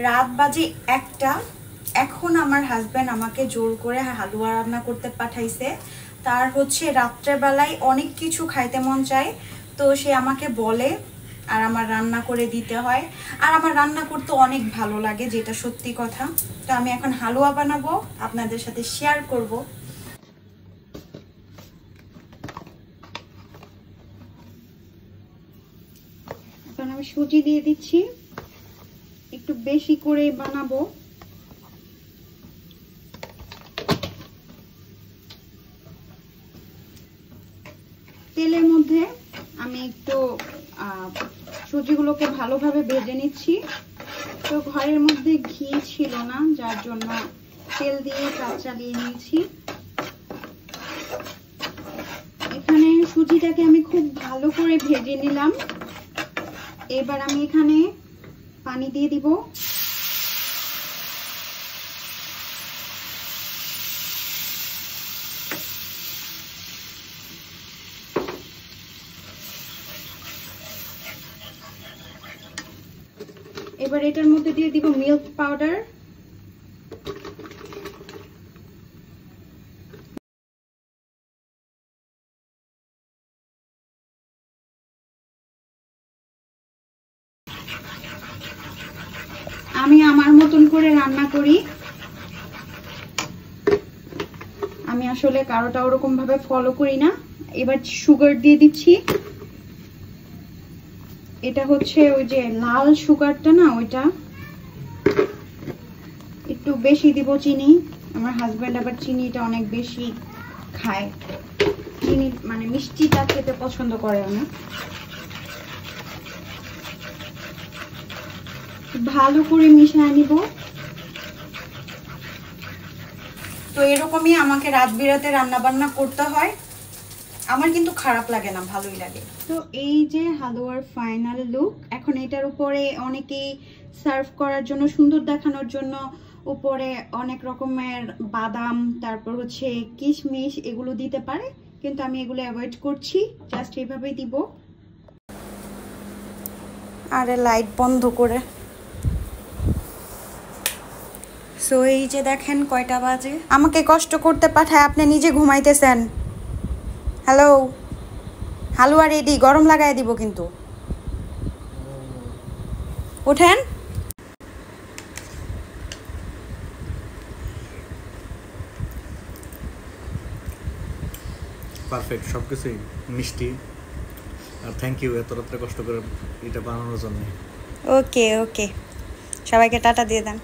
রাত বাজে 1টা। এখন আমার হাজব্যান্ড আমাকে জোর করে হালুয়া রান্না করতে পাঠাইছে। তার হচ্ছে রাত্রেবেলায় অনেক কিছু খাইতে মন চায়, তো সে আমাকে বলে আর আমার রান্না করে দিতে হয়। আর আমার রান্না করতে অনেক ভালো লাগে, যেটা সত্যি কথা। তো আমি এখন হালুয়া বানাবো, আপনাদের সাথে শেয়ার করব। এখন আমি সুজি দিয়ে দিচ্ছি, একটু বেশি করে বানাবো। তেলের মধ্যে আমি একটু সুজিগুলোকে ভালোভাবে ভেজে নিচ্ছি। তো ঘরের মধ্যে ঘি ছিল না, যার জন্য তেল দিয়ে কাজ চালিয়ে নিয়েছি। এখানে সুজিটাকে আমি খুব ভালো করে ভেজে নিলাম। এবার আমি এখানে পানি দিয়ে দিব। এবার এটার মধ্যে দিয়ে দিব মিল্ক পাউডার। আমি আমার মতন করে রান্না করি, আমি আসলে কারোটা ওরকম ভাবে ফলো করি না। এবার সুগার দিয়ে দিচ্ছি। এটা হচ্ছে ওই যে লাল সুগারটা না, ওইটা একটু বেশি দিব চিনি। আমার হাজবেন্ড আবার চিনিটা অনেক বেশি খায়, চিনি মানে মিষ্টিটা খেতে পছন্দ করে অনেক। ভালো করে মিশিয়ে নিব। তো এরকমই আমাকে রাত বিরাতে রান্না বান্না করতে হয়। আমার কিন্তু খারাপ লাগে না, ভালোই লাগে। তো এই যে হালুয়ার ফাইনাল লুক। এখন এটার উপরে অনেকেই সার্ভ করার জন্য, সুন্দর দেখানোর জন্য উপরে অনেক রকমের বাদাম, তারপর হচ্ছে কিশমিশ এগুলো দিতে পারে, কিন্তু আমি এগুলো অ্যাভয়েড করছি, জাস্ট এইভাবেই দিব। আরে লাইট বন্ধ করে। সো এই যে দেখেন কয়টা বাজে, আমাকে কষ্ট করতে পাঠায়, আপনি নিজে ঘুমাইতেছেন। হ্যালো, হালুয়া রেডি, গরম লাগাই দিব কিন্তু। ওঠেন। পারফেক্ট, সবকিছুই মিষ্টি। আর থ্যাংক ইউ এত রাত্রে কষ্ট করে এটা বানানোর জন্য। ওকে ওকে, সবাইকে টাটা দিয়ে দেন।